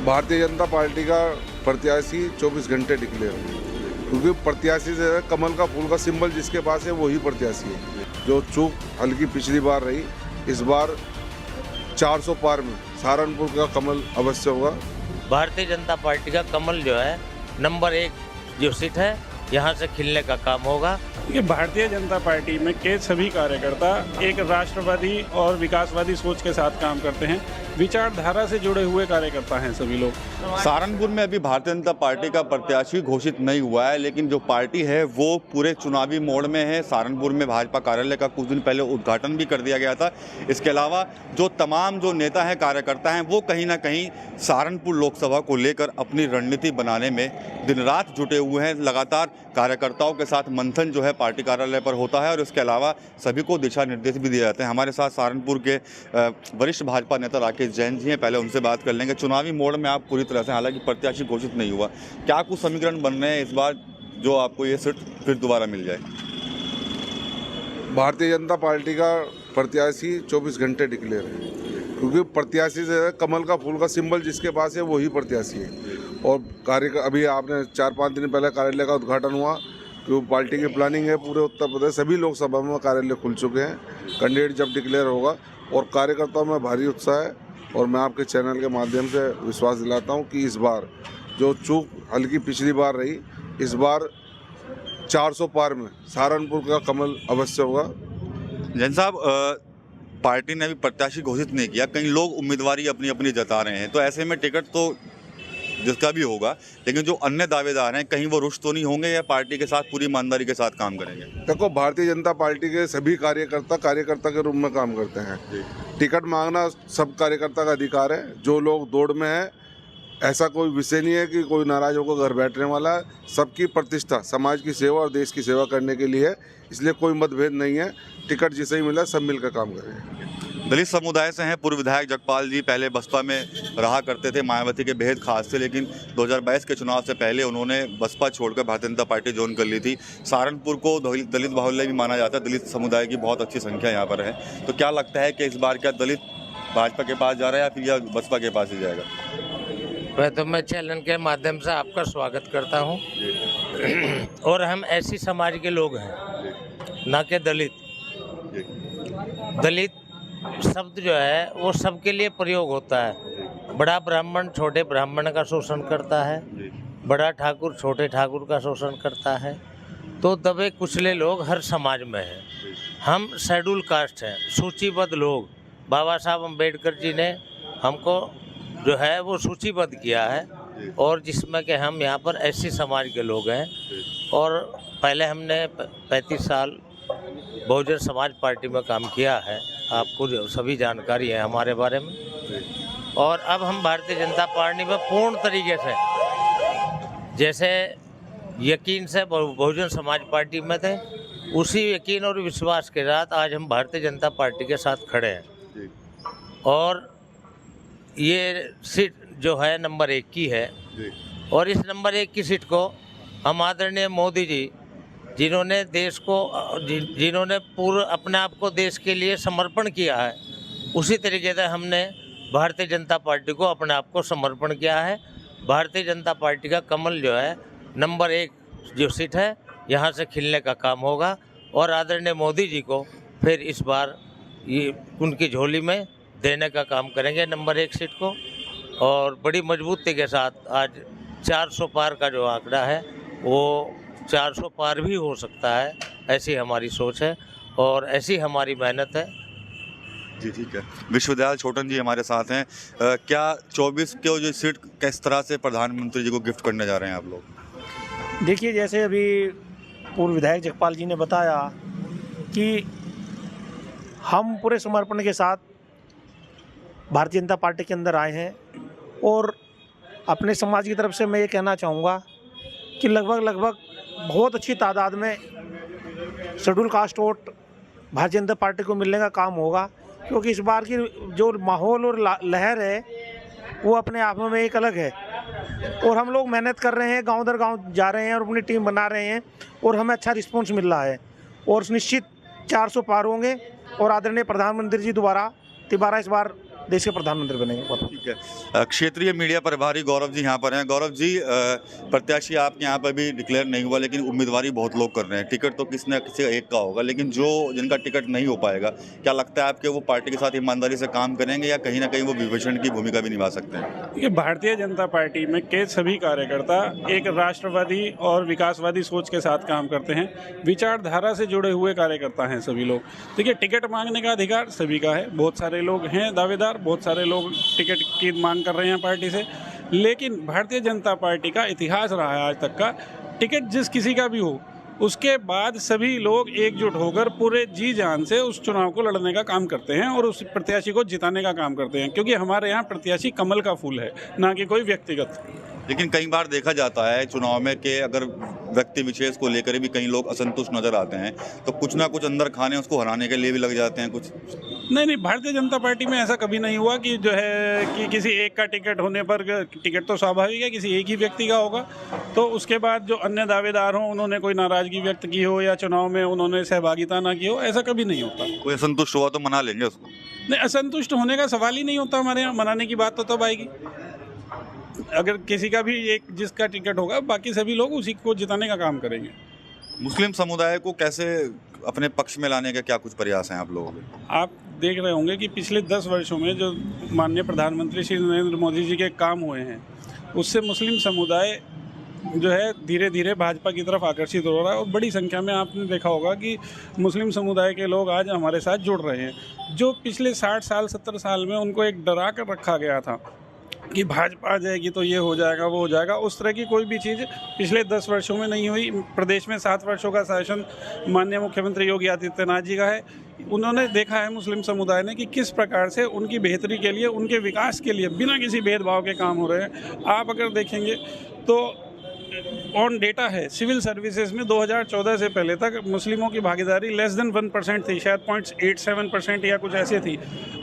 Bharatiya Janata party का प्रत्याशी 24 घंटे डिक्लेयर है, क्योंकि प्रत्याशी से कमल का फूल का सिंबल जिसके पास है वही प्रत्याशी है। जो चूक हल्की पिछली बार रही, इस बार 400 पार में सहारनपुर का कमल अवश्य होगा। भारतीय जनता पार्टी का कमल जो है नंबर 1 जो सीट है यहाँ से खिलने का काम होगा। ये भारतीय जनता पार्टी में के सभी कार्यकर्ता एक राष्ट्रवादी और विकासवादी सोच के साथ काम करते हैं, विचारधारा से जुड़े हुए कार्यकर्ता हैं सभी लोग। सहारनपुर में अभी भारतीय जनता पार्टी का प्रत्याशी घोषित नहीं हुआ है, लेकिन जो पार्टी है वो पूरे चुनावी मोड में है। सहारनपुर में भाजपा कार्यालय का कुछ दिन पहले उद्घाटन भी कर दिया गया था। इसके अलावा जो तमाम जो नेता हैं, कार्यकर्ता हैं, वो कहीं ना कहीं सहारनपुर लोकसभा को लेकर अपनी रणनीति बनाने में दिन रात जुटे हुए हैं। लगातार कार्यकर्ताओं के साथ मंथन जो है पार्टी कार्यालय पर होता है और इसके अलावा सभी को दिशा निर्देश भी दिए जाते हैं। हमारे साथ सहारनपुर के वरिष्ठ भाजपा नेता राकेश जैन जी हैं, पहले उनसे बात कर लेंगे। चुनावी मोड में आप पूरी तरह से, हालांकि प्रत्याशी घोषित नहीं हुआ, क्या कुछ समीकरण बन रहे हैं इस बार जो आपको ये सीट फिर दोबारा मिल जाए? भारतीय जनता पार्टी का प्रत्याशी 24 घंटे डिक्लेयर है, क्योंकि प्रत्याशी से कमल का फूल का सिंबल जिसके पास है वही प्रत्याशी है। और अभी आपने 4-5 दिन पहले कार्यालय का उद्घाटन हुआ, जो पार्टी की प्लानिंग है पूरे उत्तर प्रदेश सभी लोकसभा में कार्यालय खुल चुके हैं। कैंडिडेट जब डिक्लेयर होगा और कार्यकर्ताओं में भारी उत्साह है, और मैं आपके चैनल के माध्यम से विश्वास दिलाता हूं कि इस बार जो चूक हल्की पिछली बार रही, इस बार 400 पार में सहारनपुर का कमल अवश्य होगा। जैन साहब, पार्टी ने अभी प्रत्याशी घोषित नहीं किया, कई लोग उम्मीदवारी अपनी अपनी जता रहे हैं, तो ऐसे में टिकट तो जिसका भी होगा, लेकिन जो अन्य दावेदार हैं कहीं वो रुष्ट तो नहीं होंगे या पार्टी के साथ पूरी ईमानदारी के साथ काम करेंगे? देखो, भारतीय जनता पार्टी के सभी कार्यकर्ता के रूप में काम करते हैं। टिकट मांगना सब कार्यकर्ता का अधिकार है। जो लोग दौड़ में है, ऐसा कोई विषय नहीं है कि कोई नाराज होकर घर बैठने वाला है। सबकी प्रतिष्ठा समाज की सेवा और देश की सेवा करने के लिए है, इसलिए कोई मतभेद नहीं है। टिकट जिसे ही मिला सब मिलकर काम करेंगे। दलित समुदाय से हैं पूर्व विधायक जगपाल जी, पहले बसपा में रहा करते थे, मायावती के बेहद खास थे, लेकिन 2022 के चुनाव से पहले उन्होंने बसपा छोड़कर भारतीय जनता पार्टी ज्वाइन कर ली थी। सहारनपुर को दलित बाहुल्य भी माना जाता है, दलित समुदाय की बहुत अच्छी संख्या यहाँ पर है, तो क्या लगता है कि इस बार क्या दलित भाजपा के पास जा रहा है या फिर यह बसपा के पास ही जाएगा? वह तो मैं चैनल के माध्यम से आपका स्वागत करता हूँ। और हम ऐसी समाज के लोग हैं, ना कि दलित। दलित शब्द जो है वो सबके लिए प्रयोग होता है। बड़ा ब्राह्मण छोटे ब्राह्मण का शोषण करता है, बड़ा ठाकुर छोटे ठाकुर का शोषण करता है, तो दबे कुचले लोग हर समाज में हैं। हम शेड्यूल कास्ट हैं, सूचीबद्ध लोग। बाबा साहब अम्बेडकर जी ने हमको जो है वो सूचीबद्ध किया है, और जिसमें कि हम यहाँ पर ऐसी समाज के लोग हैं। और पहले हमने 35 साल बहुजन समाज पार्टी में काम किया है, आपको सभी जानकारी है हमारे बारे में। और अब हम भारतीय जनता पार्टी में पूर्ण तरीके से, जैसे यकीन से बहुजन समाज पार्टी में थे, उसी यकीन और विश्वास के साथ आज हम भारतीय जनता पार्टी के साथ खड़े हैं। और ये सीट जो है नंबर 1 की है, और इस नंबर 1 की सीट को हम आदरणीय मोदी जी, जिन्होंने देश को, जिन्होंने पूर्ण अपने आप को देश के लिए समर्पण किया है, उसी तरीके से हमने भारतीय जनता पार्टी को अपने आप को समर्पण किया है। भारतीय जनता पार्टी का कमल जो है नंबर 1 जो सीट है यहाँ से खिलने का काम होगा, और आदरणीय मोदी जी को फिर इस बार ये उनकी झोली में देने का काम करेंगे नंबर 1 सीट को। और बड़ी मजबूती के साथ आज 400 पार का जो आंकड़ा है वो 400 पार भी हो सकता है, ऐसी हमारी सोच है और ऐसी हमारी मेहनत है। जी ठीक है। विश्वदयाल छोटन जी हमारे साथ हैं। क्या 24 के जो सीट किस तरह से प्रधानमंत्री जी को गिफ्ट करने जा रहे हैं आप लोग? देखिए, जैसे अभी पूर्व विधायक जगपाल जी ने बताया कि हम पूरे समर्पण के साथ भारतीय जनता पार्टी के अंदर आए हैं, और अपने समाज की तरफ से मैं ये कहना चाहूँगा कि लगभग बहुत अच्छी तादाद में schedule caste vote Bharatiya Janata party को मिलने का काम होगा, क्योंकि इस बार की जो माहौल और लहर है वो अपने आप में एक अलग है। और हम लोग मेहनत कर रहे हैं, गांव दर गांव जा रहे हैं और अपनी टीम बना रहे हैं, और हमें अच्छा रिस्पॉन्स मिल रहा है, और निश्चित 400 पार होंगे, और आदरणीय प्रधानमंत्री जी दोबारा इस बार देश के प्रधानमंत्री बनेंगे। ठीक है। क्षेत्रीय मीडिया प्रभारी गौरव जी यहाँ पर हैं। गौरव जी, प्रत्याशी आपके यहाँ पर भी डिक्लेयर नहीं हुआ, लेकिन उम्मीदवारी बहुत लोग कर रहे हैं। टिकट तो किसी न किसी एक का होगा, लेकिन जिनका टिकट नहीं हो पाएगा, क्या लगता है आपके वो पार्टी के साथ ईमानदारी से काम करेंगे या कहीं ना कहीं वो विभाजन की भूमिका भी निभा सकते हैं? देखिए, भारतीय जनता पार्टी में के सभी कार्यकर्ता एक राष्ट्रवादी और विकासवादी सोच के साथ काम करते हैं। विचारधारा से जुड़े हुए कार्यकर्ता हैं सभी लोग। देखिए, टिकट मांगने का अधिकार सभी का है। बहुत सारे लोग हैं दावेदार, बहुत सारे लोग टिकट की मांग कर रहे हैं पार्टी से, लेकिन भारतीय जनता पार्टी का इतिहास रहा है आज तक का, टिकट जिस किसी का भी हो, उसके बाद सभी लोग एकजुट होकर पूरे जी जान से उस चुनाव को लड़ने का काम करते हैं और उस प्रत्याशी को जिताने का काम करते हैं, क्योंकि हमारे यहाँ प्रत्याशी कमल का फूल है, ना कि कोई व्यक्तिगत। लेकिन कई बार देखा जाता है चुनाव में कि अगर व्यक्ति विशेष को लेकर भी कई लोग असंतुष्ट नजर आते हैं, तो कुछ ना कुछ अंदर खाने उसको हराने के लिए भी लग जाते हैं कुछ। नहीं, भारतीय जनता पार्टी में ऐसा कभी नहीं हुआ कि जो है कि किसी एक का टिकट होने पर, टिकट तो स्वाभाविक है किसी एक ही व्यक्ति का होगा, तो उसके बाद जो अन्य दावेदार हों उन्होंने कोई नाराजगी व्यक्त की हो या चुनाव में उन्होंने सहभागिता ना की हो, ऐसा कभी नहीं होता। कोई असंतुष्ट हुआ तो मना लेंगे उसको? नहीं, असंतुष्ट होने का सवाल ही नहीं होता हमारे यहाँ। मनाने की बात तो तब आएगी अगर किसी का भी एक जिसका टिकट होगा, बाकी सभी लोग उसी को जिताने का काम करेंगे। मुस्लिम समुदाय को कैसे अपने पक्ष में लाने का क्या कुछ प्रयास हैं आप लोगों के? आप देख रहे होंगे कि पिछले 10 वर्षों में जो माननीय प्रधानमंत्री श्री नरेंद्र मोदी जी के काम हुए हैं, उससे मुस्लिम समुदाय जो है धीरे धीरे भाजपा की तरफ आकर्षित हो रहा है और बड़ी संख्या में आपने देखा होगा कि मुस्लिम समुदाय के लोग आज हमारे साथ जुड़ रहे हैं। जो पिछले 60 साल 70 साल में उनको एक डरा कर रखा गया था कि भाजपा आ जाएगी तो ये हो जाएगा वो हो जाएगा, उस तरह की कोई भी चीज़ पिछले 10 वर्षों में नहीं हुई। प्रदेश में 7 वर्षों का शासन माननीय मुख्यमंत्री योगी आदित्यनाथ जी का है। उन्होंने देखा है मुस्लिम समुदाय ने कि किस प्रकार से उनकी बेहतरी के लिए, उनके विकास के लिए बिना किसी भेदभाव के काम हो रहे हैं। आप अगर देखेंगे तो ऑन डेटा है, सिविल सर्विसेज में 2014 से पहले तक मुस्लिमों की भागीदारी लेस देन 1% थी, शायद 0.87% या कुछ ऐसे थी।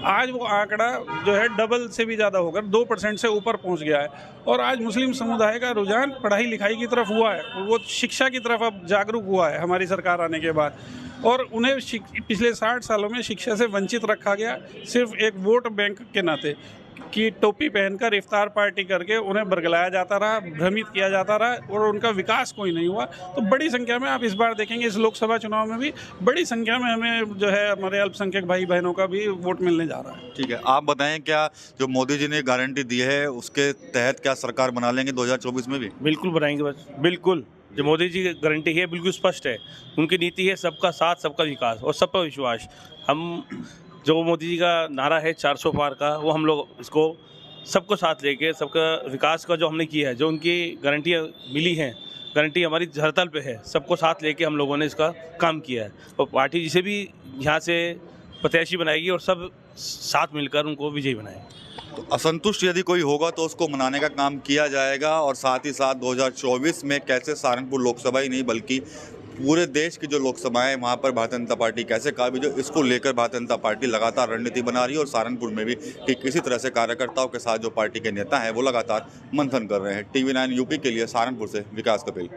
आज वो आंकड़ा जो है डबल से भी ज़्यादा होकर 2% से ऊपर पहुंच गया है। और आज मुस्लिम समुदाय का रुझान पढ़ाई लिखाई की तरफ हुआ है, वो शिक्षा की तरफ अब जागरूक हुआ है हमारी सरकार आने के बाद। और उन्हें पिछले 60 सालों में शिक्षा से वंचित रखा गया, सिर्फ एक वोट बैंक के नाते कि टोपी पहनकर इफ्तार पार्टी करके उन्हें बरगलाया जाता रहा, भ्रमित किया जाता रहा और उनका विकास कोई नहीं हुआ। तो बड़ी संख्या में आप इस बार देखेंगे इस लोकसभा चुनाव में भी बड़ी संख्या में हमें जो है हमारे अल्पसंख्यक भाई बहनों का भी वोट मिलने जा रहा है। ठीक है, आप बताएं क्या जो मोदी जी ने गारंटी दी है उसके तहत क्या सरकार बना लेंगे 2024 में भी? बिल्कुल बनाएंगे, बस बिल्कुल। जो मोदी जी की गारंटी है बिल्कुल स्पष्ट है। उनकी नीति है सबका साथ, सबका विकास और सब पर विश्वास। हम जो मोदी जी का नारा है 400 पार का, वो हम लोग इसको सबको साथ लेके सबका विकास का जो हमने किया है, जो उनकी गारंटियाँ मिली हैं, गारंटी हमारी धरातल पे है, सबको साथ लेके हम लोगों ने इसका काम किया है। और पार्टी जिसे भी यहाँ से प्रत्याशी बनाएगी और सब साथ मिलकर उनको विजयी बनाएंगे। तो असंतुष्ट यदि कोई होगा तो उसको मनाने का काम किया जाएगा और साथ ही साथ 2024 में कैसे सहारनपुर लोकसभा ही नहीं बल्कि पूरे देश की जो लोकसभाएं हैं वहाँ पर भारतीय जनता पार्टी कैसे काबिज हो, इसको लेकर भारतीय जनता पार्टी लगातार रणनीति बना रही है। और सहारनपुर में भी कि किसी तरह से कार्यकर्ताओं के साथ जो पार्टी के नेता हैं वो लगातार मंथन कर रहे हैं। TV9 यूपी के लिए सहारनपुर से विकास कपिल।